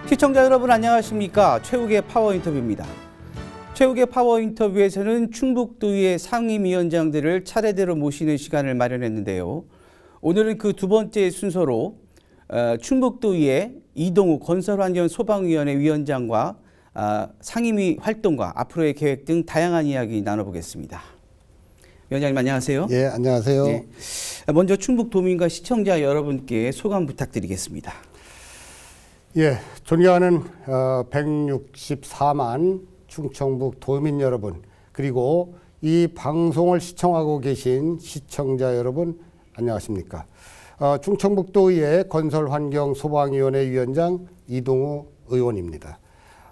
시청자 여러분 안녕하십니까. 최욱의 파워 인터뷰입니다. 최욱의 파워 인터뷰에서는 충북도의회 상임위원장들을 차례대로 모시는 시간을 마련했는데요. 오늘은 그 두 번째 순서로 충북도의회 이동우 건설환경소방위원회 위원장과 상임위 활동과 앞으로의 계획 등 다양한 이야기 나눠보겠습니다. 위원장님 안녕하세요. 예, 안녕하세요. 네. 먼저 충북도민과 시청자 여러분께 소감 부탁드리겠습니다. 예, 존경하는 164만 충청북 도민 여러분, 그리고 이 방송을 시청하고 계신 시청자 여러분 안녕하십니까. 충청북도의회 건설환경소방위원회 위원장 이동우 의원입니다.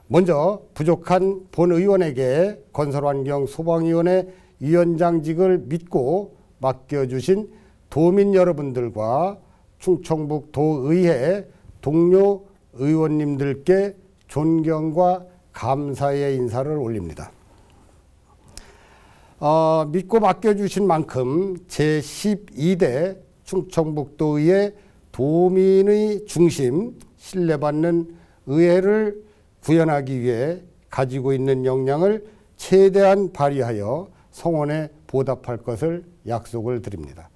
먼저 부족한 본의원에게 건설환경소방위원회 위원장직을 믿고 맡겨주신 도민 여러분들과 충청북도의회 동료 의원님들께 존경과 감사의 인사를 올립니다. 믿고 맡겨주신 만큼 제12대 충청북도의회 도민의 중심, 신뢰받는 의회를 구현하기 위해 가지고 있는 역량을 최대한 발휘하여 성원에 보답할 것을 약속을 드립니다.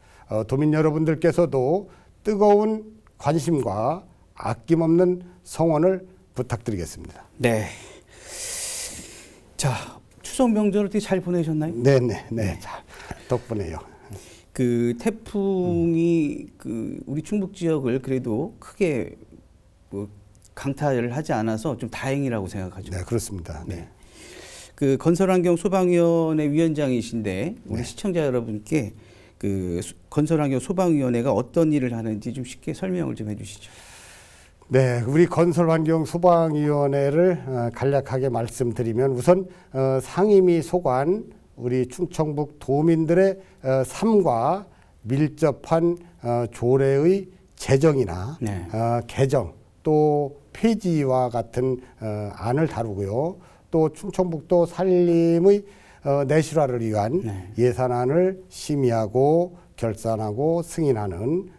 도민 여러분들께서도 뜨거운 관심과 아낌없는 성원을 부탁드리겠습니다. 네. 자, 추석 명절 어떻게 잘 보내셨나요? 네. 덕분에요. 그 태풍이 우리 충북 지역을 그래도 크게 강타를 하지 않아서 좀 다행이라고 생각하죠. 네, 그렇습니다. 네. 그 건설환경소방위원회 위원장이신데 우리 시청자 여러분께 그 건설환경소방위원회가 어떤 일을 하는지 좀 쉽게 설명을 좀 해주시죠. 네, 우리 건설환경소방위원회를 간략하게 말씀드리면 우선 상임위 소관 우리 충청북 도민들의 삶과 밀접한 조례의 제정이나 개정 또 폐지와 같은 안을 다루고요. 또 충청북도 산림의 내실화를 위한 예산안을 심의하고 결산하고 승인하는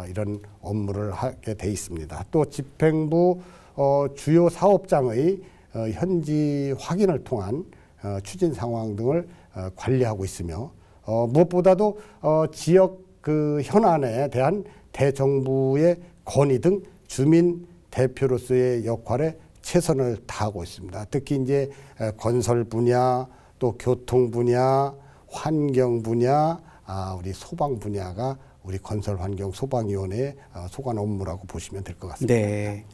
이런 업무를 하게 돼 있습니다. 또 집행부 주요 사업장의 현지 확인을 통한 추진 상황 등을 관리하고 있으며 무엇보다도 지역 그 현안에 대한 대정부의 건의 등 주민 대표로서의 역할에 최선을 다하고 있습니다. 특히 이제 건설 분야, 또 교통 분야, 환경 분야, 우리 소방 분야가 우리 건설환경소방위원회의 소관 업무라고 보시면 될 것 같습니다. 네.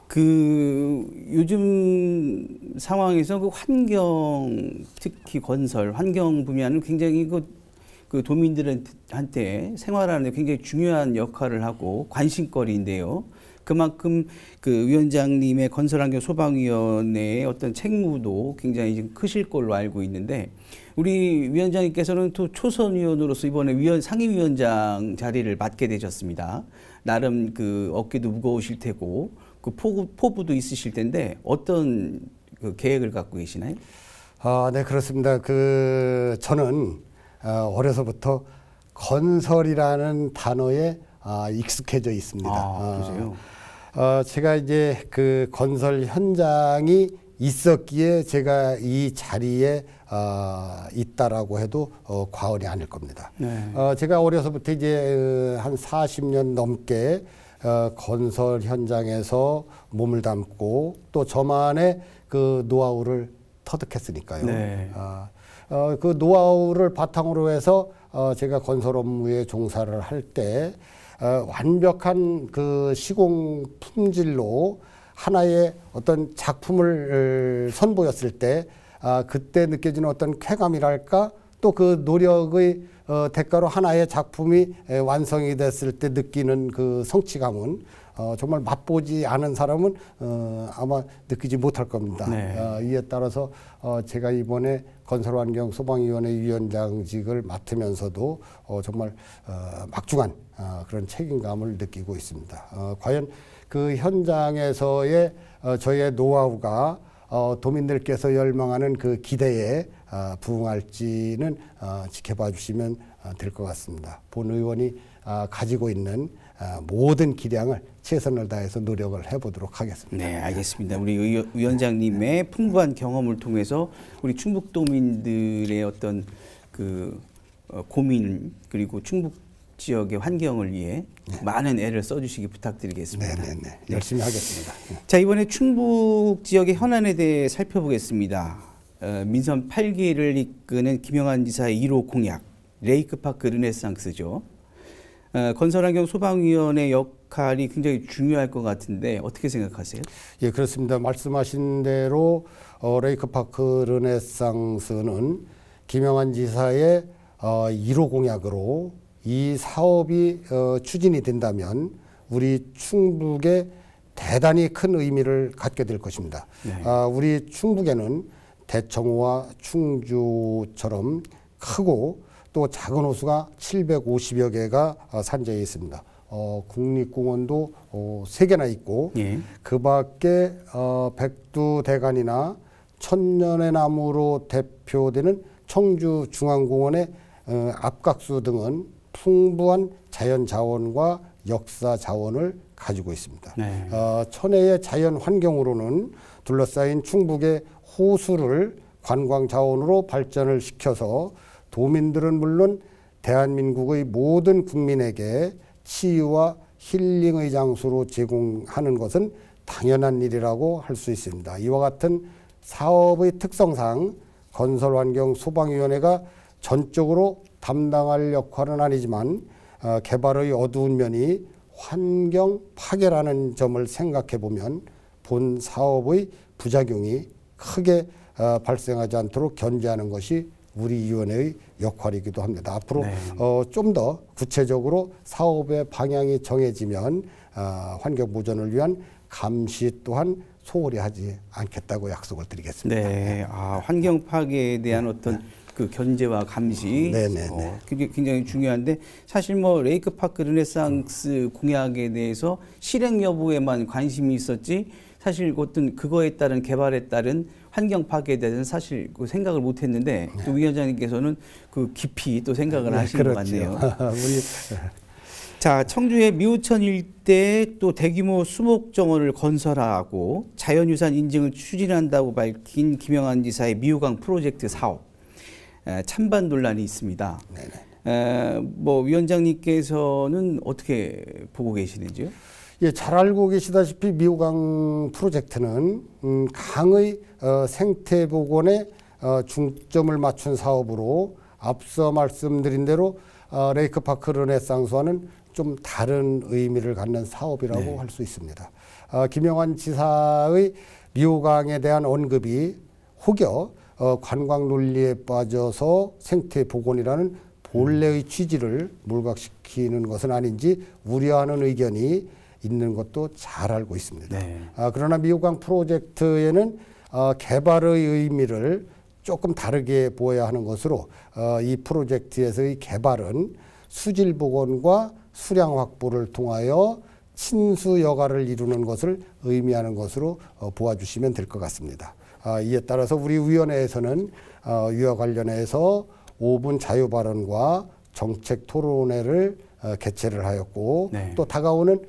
그 요즘 상황에서 그 환경, 특히 건설, 환경 분야는 굉장히 그 도민들한테 생활하는 데 굉장히 중요한 역할을 하고 관심거리인데요. 그만큼 그 위원장님의 건설환경소방위원회의 어떤 책무도 굉장히 좀 크실 걸로 알고 있는데 우리 위원장님께서는 또 초선위원으로서 이번에 상임위원장 자리를 맡게 되셨습니다. 나름 그 어깨도 무거우실 테고 그 포부도 있으실 텐데 어떤 그 계획을 갖고 계시나요? 네, 그렇습니다. 저는 어려서부터 건설이라는 단어에 익숙해져 있습니다. 그러세요? 제가 이제 그 건설 현장이 있었기에 제가 이 자리에 있다라고 해도 과언이 아닐 겁니다. 네. 제가 어려서부터 이제 한 40년 넘게 건설 현장에서 몸을 담고 또 저만의 그 노하우를 터득했으니까요. 네. 그 노하우를 바탕으로 해서 제가 건설 업무에 종사를 할 때 완벽한 그 시공 품질로 하나의 어떤 작품을 선보였을 때 그때 느껴지는 어떤 쾌감이랄까 또 그 노력의 대가로 하나의 작품이 완성이 됐을 때 느끼는 그 성취감은 정말 맛보지 않은 사람은 아마 느끼지 못할 겁니다. 네. 이에 따라서 제가 이번에 건설환경소방위원회 위원장직을 맡으면서도 정말 막중한 그런 책임감을 느끼고 있습니다. 과연 그 현장에서의 저희의 노하우가 도민들께서 열망하는 그 기대에 부응할지는 지켜봐 주시면 될 것 같습니다. 본 의원이 가지고 있는 모든 기량을 최선을 다해서 노력을 해보도록 하겠습니다. 네, 알겠습니다. 우리 위원장님의 풍부한 경험을 통해서 우리 충북도민들의 어떤 그 고민 그리고 충북 지역의 환경을 위해 많은 애를 써주시기 부탁드리겠습니다. 네. 열심히 하겠습니다. 자, 이번에 충북 지역의 현안에 대해 살펴보겠습니다. 민선 8기를 이끄는 김영환 지사의 1호 공약, 레이크파크 르네상스죠. 건설환경 소방위원회 역할이 굉장히 중요할 것 같은데 어떻게 생각하세요? 예, 그렇습니다. 말씀하신 대로 레이크파크 르네상스는 김영환 지사의 1호 공약으로 이 사업이 추진이 된다면 우리 충북에 대단히 큰 의미를 갖게 될 것입니다. 네. 우리 충북에는 대청호와 충주처럼 크고 또 작은 호수가 750여 개가 산재해 있습니다. 국립공원도 3개나 있고 예. 그 밖에 백두대간이나 천년의 나무로 대표되는 청주중앙공원의 앞각수 등은 풍부한 자연 자원과 역사 자원을 가지고 있습니다. 네. 천혜의 자연 환경으로는 둘러싸인 충북의 호수를 관광 자원으로 발전을 시켜서 도민들은 물론 대한민국의 모든 국민에게 치유와 힐링의 장소로 제공하는 것은 당연한 일이라고 할 수 있습니다. 이와 같은 사업의 특성상 건설환경소방위원회가 전적으로 담당할 역할은 아니지만 개발의 어두운 면이 환경 파괴라는 점을 생각해 보면 본 사업의 부작용이 크게 발생하지 않도록 견제하는 것이 우리 위원회의 역할이기도 합니다. 앞으로 네. 좀 더 구체적으로 사업의 방향이 정해지면 환경 보전을 위한 감시 또한 소홀히 하지 않겠다고 약속을 드리겠습니다. 네, 환경 파괴에 대한 어떤 그 견제와 감시 그게 굉장히 중요한데 사실 뭐 레이크파크 르네상스 공약에 대해서 실행 여부에만 관심이 있었지 사실 어떤 그거에 따른 개발에 따른 환경 파괴에 대해서는 사실 그 생각을 못했는데 또 위원장님께서는 그 깊이 또 생각을 하신 것 같네요. 자, 청주의 미우천 일대에 또 대규모 수목정원을 건설하고 자연유산 인증을 추진한다고 밝힌 김영환 지사의 미우강 프로젝트 사업. 찬반 논란이 있습니다. 뭐 위원장님께서는 어떻게 보고 계시는지요? 예, 잘 알고 계시다시피 미우강 프로젝트는 강의 생태 복원에 중점을 맞춘 사업으로 앞서 말씀드린 대로 레이크파크 르네상스와는 좀 다른 의미를 갖는 사업이라고 할 수 있습니다. 김영환 지사의 미우강에 대한 언급이 혹여 관광 논리에 빠져서 생태 복원이라는 본래의 취지를 물각시키는 것은 아닌지 우려하는 의견이 있는 것도 잘 알고 있습니다. 네. 그러나 미우강 프로젝트에는 개발의 의미를 조금 다르게 보아야 하는 것으로 이 프로젝트에서의 개발은 수질 복원과 수량 확보를 통하여 친수 여가를 이루는 것을 의미하는 것으로 보아주시면 될 것 같습니다. 이에 따라서 우리 위원회에서는 이와 관련해서 5분 자유 발언과 정책 토론회를 개최를 하였고 네. 또 다가오는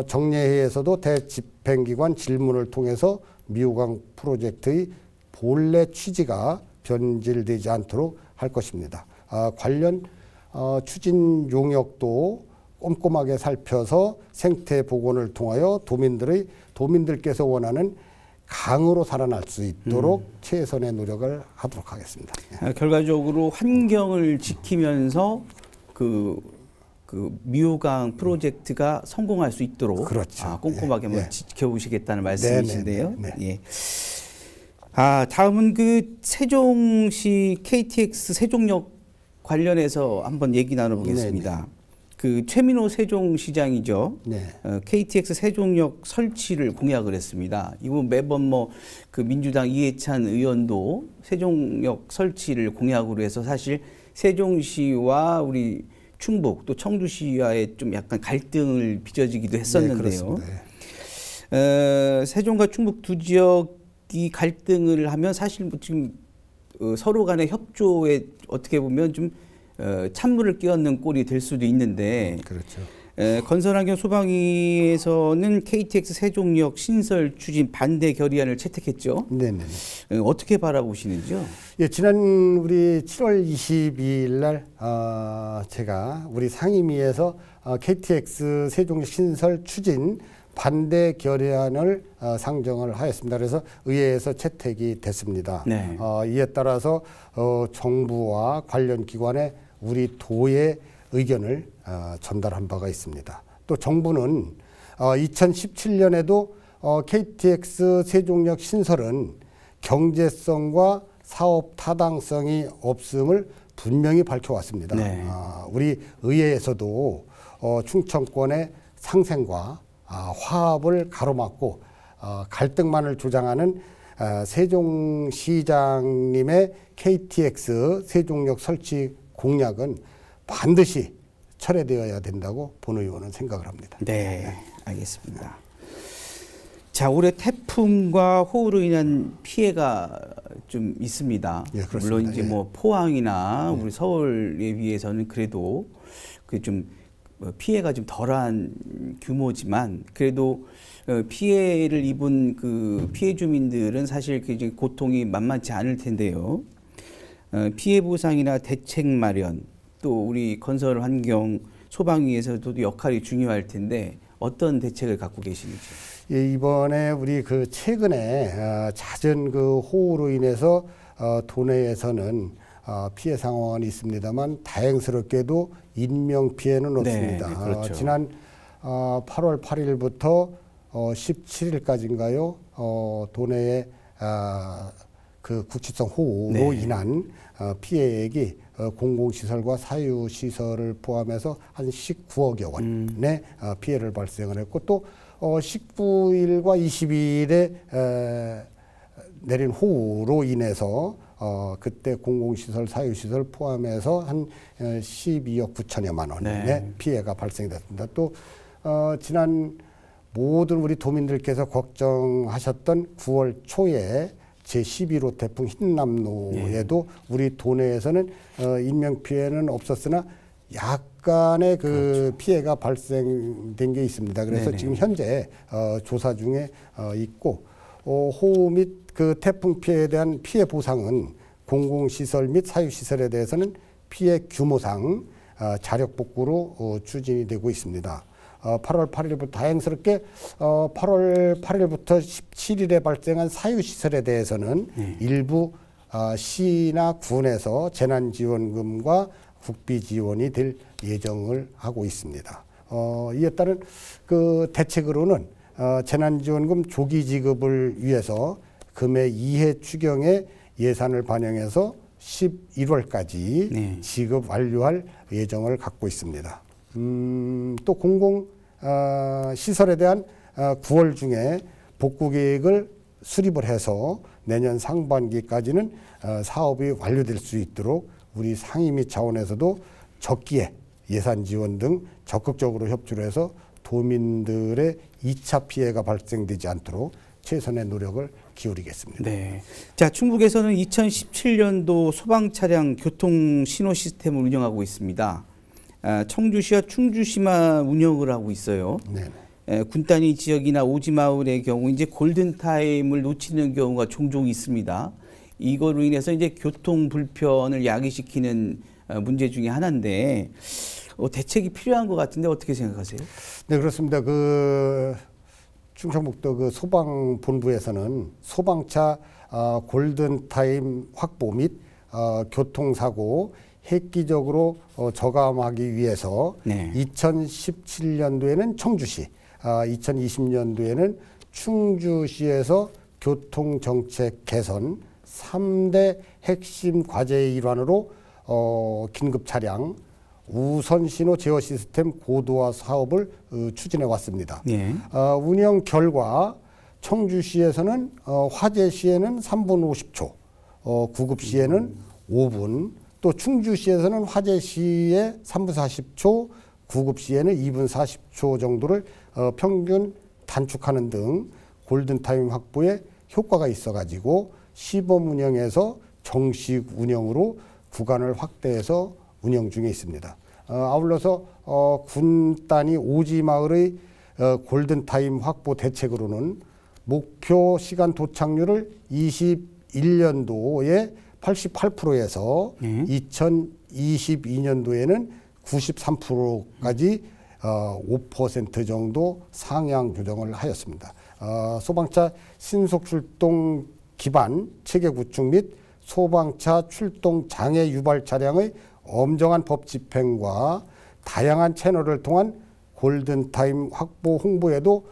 정례회에서도 대집행기관 질문을 통해서 미우강 프로젝트의 본래 취지가 변질되지 않도록 할 것입니다. 관련 추진 용역도 꼼꼼하게 살펴서 생태 복원을 통하여 도민들께서 원하는 강으로 살아날 수 있도록 최선의 노력을 하도록 하겠습니다. 결과적으로 환경을 지키면서 그 미우강 프로젝트가 성공할 수 있도록 그렇죠. 꼼꼼하게 한번 지켜보시겠다는 말씀이신데요. 예. 다음은 그 세종시 KTX 세종역 관련해서 한번 얘기 나눠보겠습니다. 네네. 그 최민호 세종시장이죠. 네. KTX 세종역 설치를 공약을 했습니다. 이거 매번 뭐 그 민주당 이해찬 의원도 세종역 설치를 공약으로 해서 사실 세종시와 우리 충북 또 청주시와의 좀 약간 갈등을 빚어지기도 했었는데요. 네, 세종과 충북 두 지역이 갈등을 하면 사실 뭐 지금 서로 간의 협조에 어떻게 보면 좀 찬물을 끼얹는 꼴이 될 수도 있는데 그렇죠. 건설환경 소방위에서는 KTX 세종역 신설 추진 반대 결의안을 채택했죠. 네네. 어떻게 바라보시는지요? 예, 지난 우리 7월 22일 날 제가 우리 상임위에서 KTX 세종역 신설 추진 반대 결의안을 상정을 하였습니다. 그래서 의회에서 채택이 됐습니다. 네. 이에 따라서 정부와 관련 기관에 우리 도의 의견을 전달한 바가 있습니다. 또 정부는 2017년에도 KTX 세종역 신설은 경제성과 사업 타당성이 없음을 분명히 밝혀왔습니다. 네. 우리 의회에서도 충청권의 상생과 화합을 가로막고 갈등만을 주장하는 세종시장님의 KTX 세종역 설치 공약은 반드시 철회되어야 된다고 본 의원은 생각을 합니다. 네, 알겠습니다. 자, 올해 태풍과 호우로 인한 피해가 좀 있습니다. 예, 그렇습니다. 물론 이제 예. 뭐 포항이나 우리 서울에 비해서는 그래도 그 좀 피해가 좀 덜한 규모지만 그래도 피해를 입은 그 피해 주민들은 사실 그 고통이 만만치 않을 텐데요. 피해 보상이나 대책 마련 또 우리 건설 환경 소방위에서도 역할이 중요할 텐데 어떤 대책을 갖고 계시는지. 예, 이번에 우리 그 최근에 잦은 그 호우로 인해서 도내에서는 피해 상황은 있습니다만 다행스럽게도 인명 피해는 없습니다. 네, 그렇죠. 지난 8월 8일부터 17일까지인가요? 도내에 그 국지성 호우로 네. 인한 피해액이 공공시설과 사유시설을 포함해서 한 19억여 원의 피해를 발생을 했고 또 19일과 20일에 내린 호우로 인해서 그때 공공시설, 사유시설 포함해서 한 12억 9천여만 원의 네. 피해가 발생됐습니다. 또 지난 모든 우리 도민들께서 걱정하셨던 9월 초에 제11호 태풍 흰남노에도 우리 도내에서는 인명피해는 없었으나 약간의 그렇죠. 피해가 발생된 게 있습니다. 그래서 네네. 지금 현재 조사 중에 있고 호우 및 그 태풍 피해에 대한 피해 보상은 공공시설 및 사유시설에 대해서는 피해 규모상 자력 복구로 추진이 되고 있습니다. 8월 8일부터 다행스럽게 8월 8일부터 17일에 발생한 사유시설에 대해서는 일부 시나 군에서 재난지원금과 국비지원이 될 예정을 하고 있습니다. 이에 따른 그 대책으로는 재난지원금 조기 지급을 위해서 금해 2회 추경에 예산을 반영해서 11월까지 네. 지급 완료할 예정을 갖고 있습니다. 또 공공 시설에 대한 9월 중에 복구 계획을 수립을 해서 내년 상반기까지는 사업이 완료될 수 있도록 우리 상임위 차원에서도 적기에 예산 지원 등 적극적으로 협조를 해서 도민들의 2차 피해가 발생되지 않도록 최선의 노력을 기울이겠습니다. 네. 자, 충북에서는 2017년도 소방 차량 교통 신호 시스템을 운영하고 있습니다. 청주시와 충주시만 운영을 하고 있어요. 네. 군단위 지역이나 오지마을의 경우 이제 골든 타임을 놓치는 경우가 종종 있습니다. 이거로 인해서 이제 교통 불편을 야기시키는 문제 중에 하나인데 대책이 필요한 것 같은데 어떻게 생각하세요? 네, 그렇습니다. 그 충청북도 그 소방본부에서는 소방차 골든 타임 확보 및 교통사고 획기적으로 저감하기 위해서 네. 2017년도에는 청주시, 2020년도에는 충주시에서 교통정책 개선 3대 핵심 과제의 일환으로 긴급 차량 우선 신호 제어 시스템 고도화 사업을 추진해 왔습니다. 네. 운영 결과 청주시에서는 화재 시에는 3분 50초, 구급 시에는 5분, 또 충주시에서는 화재 시에 3분 40초, 구급 시에는 2분 40초 정도를 평균 단축하는 등 골든타임 확보에 효과가 있어가지고 시범 운영에서 정식 운영으로 구간을 확대해서 운영 중에 있습니다. 아울러서 군단위 오지마을의 골든타임 확보 대책으로는 목표 시간 도착률을 21년도에 88%에서 2022년도에는 93%까지 5% 정도 상향 조정을 하였습니다. 소방차 신속 출동 기반 체계 구축 및 소방차 출동 장애 유발 차량의 엄정한 법 집행과 다양한 채널을 통한 골든타임 확보 홍보에도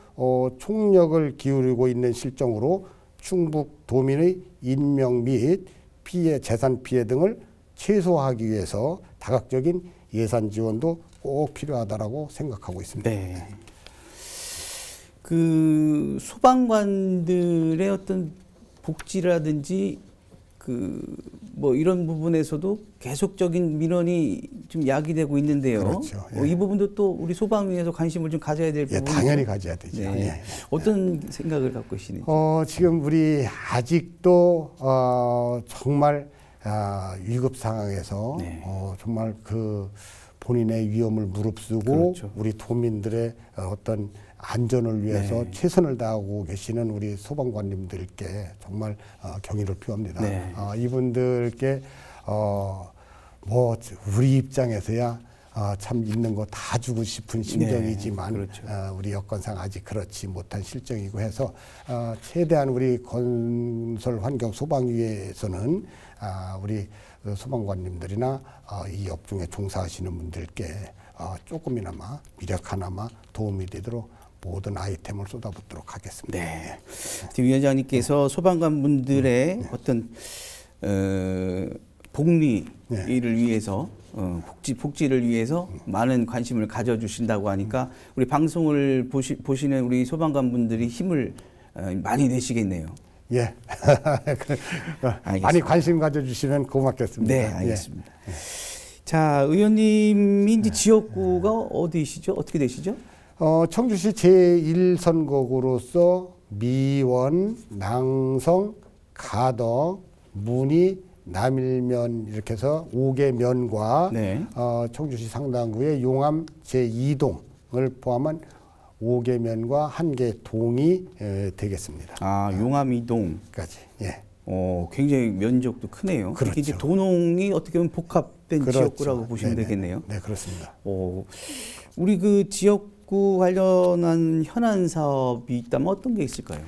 총력을 기울이고 있는 실정으로 충북 도민의 인명 및 피해, 재산 피해 등을 최소화하기 위해서 다각적인 예산 지원도 꼭 필요하다라고 생각하고 있습니다. 네. 그 소방관들의 어떤 복지라든지 뭐 이런 부분에서도 계속적인 민원이 좀 야기되고 있는데요. 그렇죠. 예. 이 부분도 또 우리 소방위에서 관심을 좀 가져야 될 부분이죠. 당연히 가져야 되죠. 네. 예. 어떤 생각을 갖고 계시는지. 지금 우리 아직도 정말 위급 상황에서 네. 정말 그 본인의 위험을 무릅쓰고 그렇죠. 우리 도민들의 어떤 안전을 위해서 네. 최선을 다하고 계시는 우리 소방관님들께 정말 경의를 표합니다. 네. 이분들께 뭐 우리 입장에서야 참 있는 거 다 주고 싶은 심정이지만 네. 그렇죠. 우리 여건상 아직 그렇지 못한 실정이고 해서 최대한 우리 건설 환경 소방위에서는 우리 소방관님들이나 이 업종에 종사하시는 분들께 조금이나마 미력 하나마 도움이 되도록 모든 아이템을 쏟아붓도록 하겠습니다. 네. 지금 위원장님께서 소방관 분들의 어떤 복리를 위해서 복지를 위해서 많은 관심을 가져주신다고 하니까 우리 방송을 보시는 우리 소방관 분들이 힘을 많이 내시겠네요. 예. 많이 관심 가져주시면 고맙겠습니다. 네, 알겠습니다. 예. 자, 의원님이 이제 지역구가 어디시죠? 어떻게 되시죠? 청주시 제1선거구로서 미원, 낭성, 가덕, 문의, 남일면 이렇게 해서 5개 면과 네. 청주시 상당구의 용암 제2동을 포함한 5개 면과 1개 동이 되겠습니다. 용암 2동까지. 예. 굉장히 면적도 크네요. 그렇죠. 이제 도농이 어떻게 보면 복합된 그렇죠. 지역구라고 보시면 네네. 되겠네요. 네, 그렇습니다. 우리 그 지역구 관련한 현안 사업이 있다면 어떤 게 있을까요?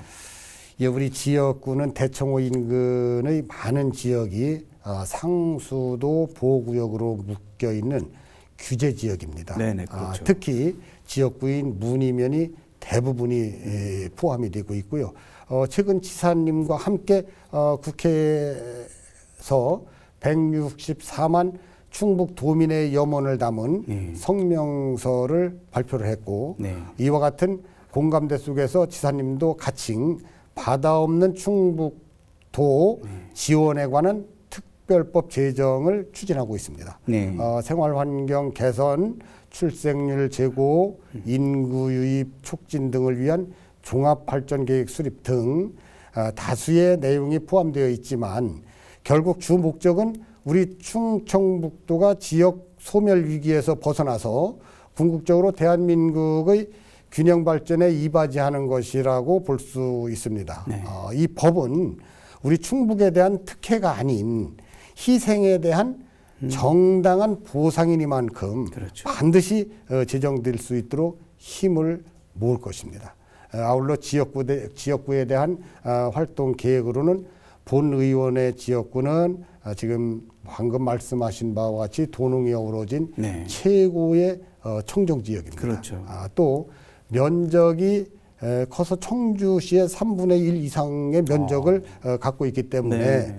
예, 우리 지역구는 대청호 인근의 많은 지역이 상수도 보호구역으로 묶여 있는 규제 지역입니다. 네네, 그렇죠. 특히 지역구인 문의면이 대부분이 포함이 되고 있고요. 최근 지사님과 함께 국회에서 164만 충북 도민의 염원을 담은 성명서를 발표를 했고 이와 같은 공감대 속에서 지사님도 가칭 바다 없는 충북도 지원에 관한 특별법 제정을 추진하고 있습니다. 생활환경 개선, 출생률 제고, 인구 유입 촉진 등을 위한 종합발전계획 수립 등 다수의 내용이 포함되어 있지만 결국 주 목적은 우리 충청북도가 지역 소멸 위기에서 벗어나서 궁극적으로 대한민국의 균형 발전에 이바지하는 것이라고 볼 수 있습니다. 이 법은 우리 충북에 대한 특혜가 아닌 희생에 대한 정당한 보상이니만큼 그렇죠. 반드시 제정될 수 있도록 힘을 모을 것입니다. 아울러 지역구에 대한 활동 계획으로는 본 의원의 지역구는 지금 방금 말씀하신 바와 같이 도농이 어우러진 최고의 청정 지역입니다. 그렇죠. 또 면적이 커서 청주시의 3분의 1 이상의 면적을 갖고 있기 때문에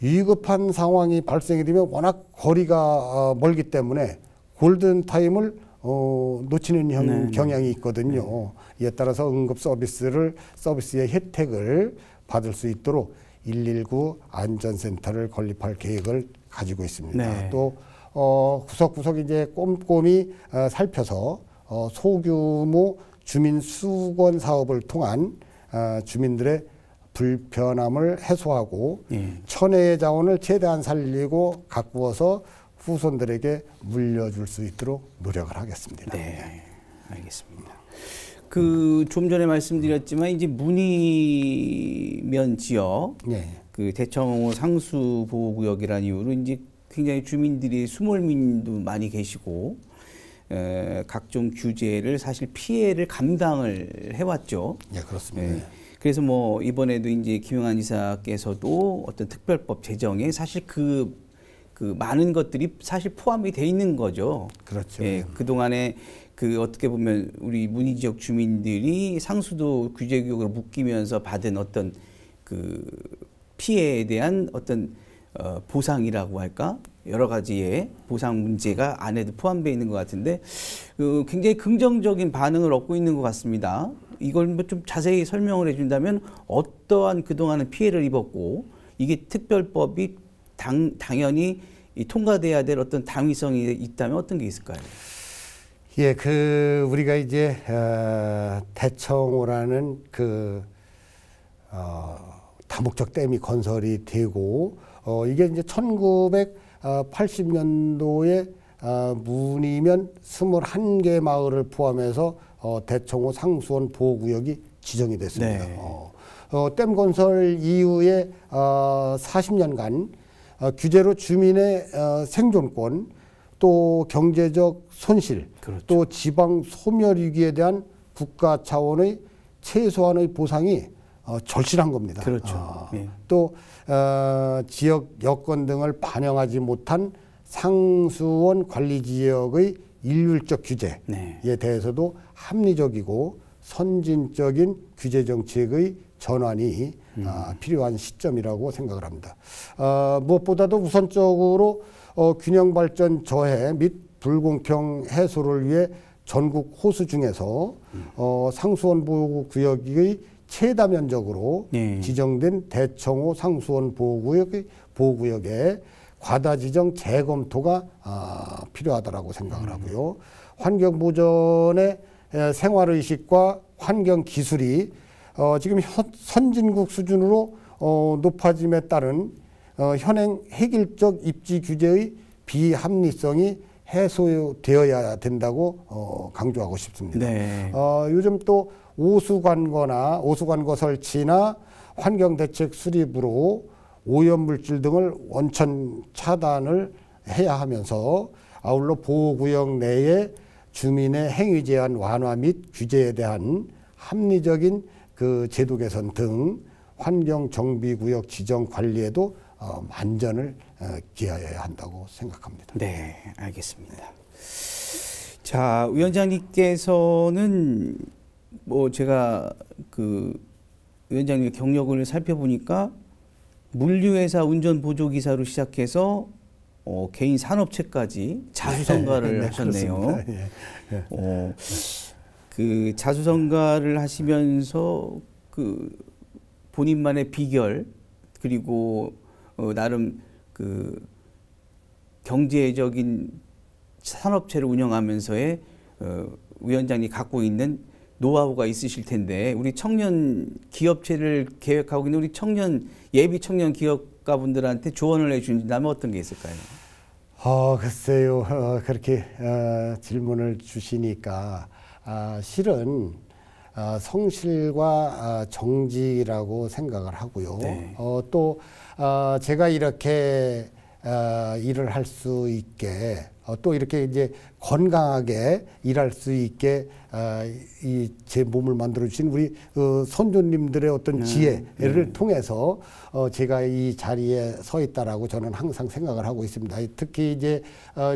위급한 상황이 발생이 되면 워낙 거리가 멀기 때문에 골든타임을 놓치는 경향이 있거든요. 이에 따라서 응급 서비스의 혜택을 받을 수 있도록 119 안전센터를 건립할 계획을 가지고 있습니다. 또 구석구석 이제 꼼꼼히 살펴서 소규모 주민 수건 사업을 통한 주민들의 불편함을 해소하고 천혜의 자원을 최대한 살리고 가꾸어서 후손들에게 물려줄 수 있도록 노력을 하겠습니다. 네, 알겠습니다. 좀 전에 말씀드렸지만 이제 문의면 지역, 네. 그 대청호 상수 보호구역이라는 이유로 이제 굉장히 주민들이 수몰민도 많이 계시고 각종 규제를 사실 피해를 감당을 해왔죠. 예, 그렇습니다. 예. 그래서 뭐 이번에도 이제 김영한 이사께서도 어떤 특별법 제정에 사실 그 많은 것들이 사실 포함이 돼 있는 거죠. 그렇죠. 예, 그동안에 어떻게 보면 우리 문의 지역 주민들이 상수도 규제구역으로 묶이면서 받은 어떤 피해에 대한 어떤 보상이라고 할까? 여러 가지의 보상 문제가 안에도 포함되어 있는 것 같은데 굉장히 긍정적인 반응을 얻고 있는 것 같습니다. 이걸 뭐 좀 자세히 설명을 해준다면 어떠한 그동안의 피해를 입었고 이게 특별법이 당연히 통과돼야 될 어떤 당위성이 있다면 어떤 게 있을까요? 예, 우리가 이제 대청호라는 다목적 댐이 건설이 되고 이게 이제 1980년도에 문이면 21개 마을을 포함해서 대청호 상수원 보호구역이 지정이 됐습니다. 네. 댐 건설 이후에 40년간 규제로 주민의 생존권, 또 경제적 손실, 그렇죠. 또 지방 소멸 위기에 대한 국가 차원의 최소한의 보상이 절실한 겁니다. 그렇죠. 예. 또 지역 여건 등을 반영하지 못한 상수원 관리 지역의 일률적 규제에 네. 대해서도 합리적이고 선진적인 규제 정책의 전환이 필요한 시점이라고 생각을 합니다. 무엇보다도 우선적으로 균형 발전 저해 및 불공평 해소를 위해 전국 호수 중에서 상수원 보호구역의 최다 면적으로 네. 지정된 대청호 상수원 보호구역의 과다 지정 재검토가 필요하다라고 생각을 하고요. 환경 보전의 생활의식과 환경 기술이 지금 선진국 수준으로 높아짐에 따른 현행 획일적 입지 규제의 비합리성이 해소되어야 된다고 강조하고 싶습니다. 네. 요즘 또 오수관거 설치나 환경대책 수립으로 오염물질 등을 원천 차단을 해야 하면서 아울러 보호구역 내에 주민의 행위 제한 완화 및 규제에 대한 합리적인 제도 개선 등 환경 정비구역 지정 관리에도 만전을 기하여야 한다고 생각합니다. 네, 알겠습니다. 자, 위원장님께서는 뭐 제가 위원장님의 경력을 살펴보니까 물류회사 운전보조기사로 시작해서 개인 산업체까지 자수성가를 네, 하셨네요. 예. 자수성가를 하시면서 본인만의 비결 그리고 나름 경제적인 산업체를 운영하면서의 위원장이 갖고 있는 노하우가 있으실 텐데 우리 청년 기업체를 계획하고 있는 우리 예비 청년 기업가분들한테 조언을 해주신다면 어떤 게 있을까요? 글쎄요. 그렇게 질문을 주시니까 실은 성실과 정직이라고 생각을 하고요. 네. 또 제가 이렇게 일을 할 수 있게 또 이렇게 이제 건강하게 일할 수 있게 제 몸을 만들어 주신 우리 선조님들의 어떤 지혜를 통해서 제가 이 자리에 서 있다라고 저는 항상 생각을 하고 있습니다. 특히 이제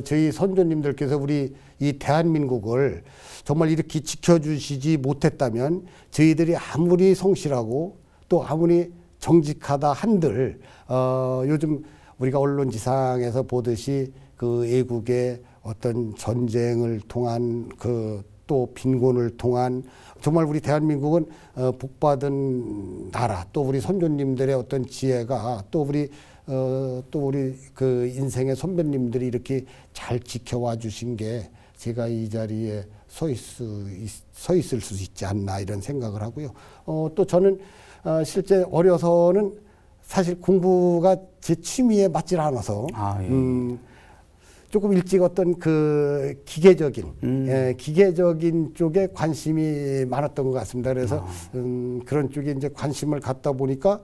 저희 선조님들께서 우리 이 대한민국을 정말 이렇게 지켜주시지 못했다면 저희들이 아무리 성실하고 또 아무리 정직하다 한들 요즘 우리가 언론지상에서 보듯이 애국의 어떤 전쟁을 통한 또 빈곤을 통한 정말 우리 대한민국은 복받은 나라 또 우리 선조님들의 어떤 지혜가 또 우리 인생의 선배님들이 이렇게 잘 지켜와 주신 게 제가 이 자리에 서 있을 수 있지 않나 이런 생각을 하고요. 또 저는 실제 어려서는 사실 공부가 제 취미에 맞질 않아서 조금 일찍 어떤 그 기계적인 쪽에 관심이 많았던 것 같습니다. 그래서 그런 쪽에 이제 관심을 갖다 보니까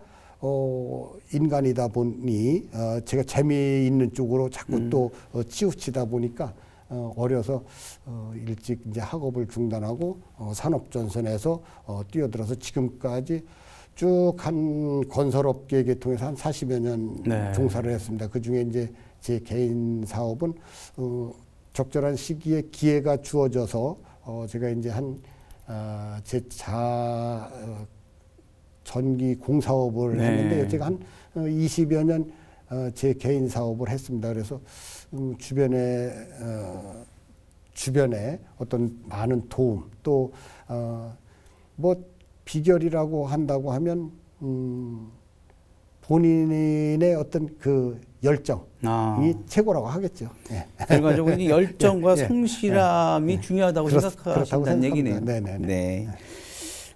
인간이다 보니 제가 재미있는 쪽으로 자꾸 또 치우치다 보니까 어려서 일찍 이제 학업을 중단하고 산업전선에서 뛰어들어서 지금까지 쭉 한 건설업계 계통에서 한 40여 년 네. 종사를 했습니다. 그 중에 이제 제 개인 사업은 적절한 시기에 기회가 주어져서 제가 이제 제 전기 공사업을 했는데 제가 한 20여 년 제 개인 사업을 했습니다. 그래서 주변에 어떤 많은 도움 또 뭐 비결이라고 한다고 하면 본인의 어떤 그 열정이 최고라고 하겠죠. 네. 결과적으로 열정과 성실함이 중요하다고 생각하신다는 얘기네요. 네.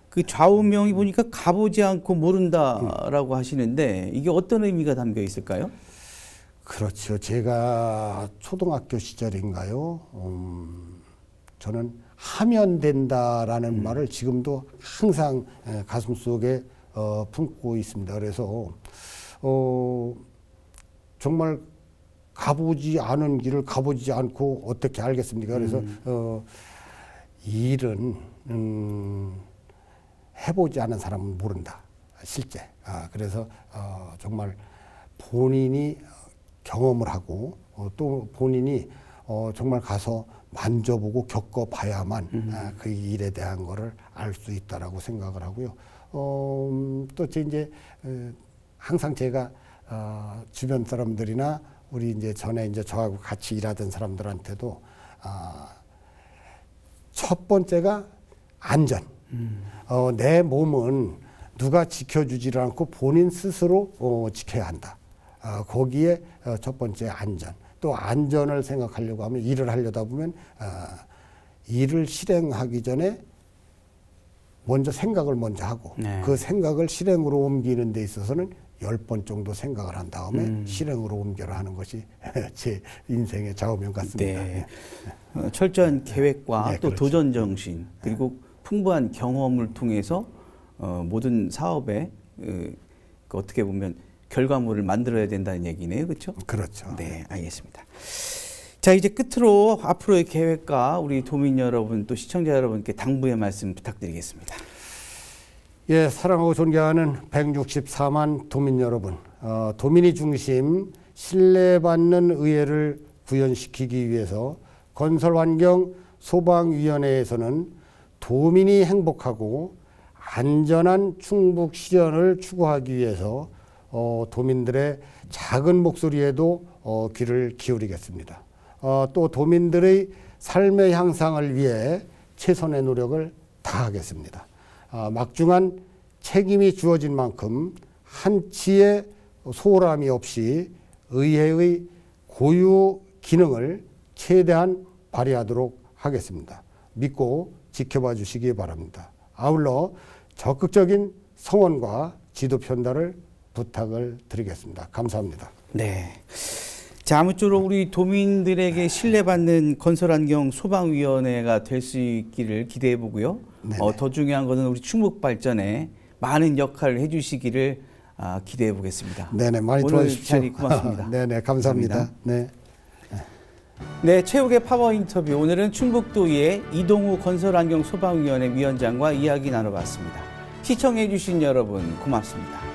그 좌우명이 보니까 가보지 않고 모른다라고 하시는데 이게 어떤 의미가 담겨 있을까요? 그렇죠. 제가 초등학교 시절인가요? 저는 하면 된다라는 말을 지금도 항상 가슴속에 품고 있습니다. 그래서 정말 가보지 않은 길을 가보지 않고 어떻게 알겠습니까? 그래서 일은 해보지 않은 사람은 모른다. 실제. 그래서 정말 본인이 경험을 하고 또 본인이 정말 가서 만져보고 겪어봐야만 그 일에 대한 거를 알 수 있다라고 생각을 하고요. 또 이제 항상 제가 주변 사람들이나 우리 이제 전에 이제 저하고 같이 일하던 사람들한테도 첫 번째가 안전. 내 몸은 누가 지켜주지를 않고 본인 스스로 지켜야 한다. 거기에 첫 번째 안전. 또 안전을 생각하려고 하면 일을 하려다 보면 일을 실행하기 전에 먼저 생각을 먼저 하고 그 생각을 실행으로 옮기는 데 있어서는 10번 정도 생각을 한 다음에 실행으로 옮겨라 하는 것이 제 인생의 좌우명 같습니다. 네. 철저한 계획과 또 그렇죠. 도전 정신 그리고 풍부한 경험을 통해서 모든 사업에 어떻게 보면 결과물을 만들어야 된다는 얘기네요. 그렇죠? 그렇죠. 네, 알겠습니다. 자, 이제 끝으로 앞으로의 계획과 우리 도민 여러분 또 시청자 여러분께 당부의 말씀 부탁드리겠습니다. 예, 사랑하고 존경하는 164만 도민 여러분, 도민이 중심 신뢰받는 의회를 구현시키기 위해서 건설환경 소방위원회에서는 도민이 행복하고 안전한 충북 실현을 추구하기 위해서 도민들의 작은 목소리에도 귀를 기울이겠습니다. 또 도민들의 삶의 향상을 위해 최선의 노력을 다하겠습니다. 막중한 책임이 주어진 만큼 한치의 소홀함이 없이 의회의 고유 기능을 최대한 발휘하도록 하겠습니다. 믿고 지켜봐 주시기 바랍니다. 아울러 적극적인 성원과 지도 편달을 부탁을 드리겠습니다. 감사합니다. 네. 자, 아무쪼록 우리 도민들에게 신뢰받는 건설환경 소방위원회가 될 수 있기를 기대해 보고요. 더 중요한 것은 우리 충북 발전에 많은 역할을 해주시기를 기대해 보겠습니다. 네네, 많이 오늘 도와주십시오. 자리 고맙습니다. 네네, 감사합니다. 네. 네, 최욱의 파워 인터뷰. 오늘은 충북도의 이동우 건설환경 소방위원회 위원장과 이야기 나눠봤습니다. 시청해 주신 여러분 고맙습니다.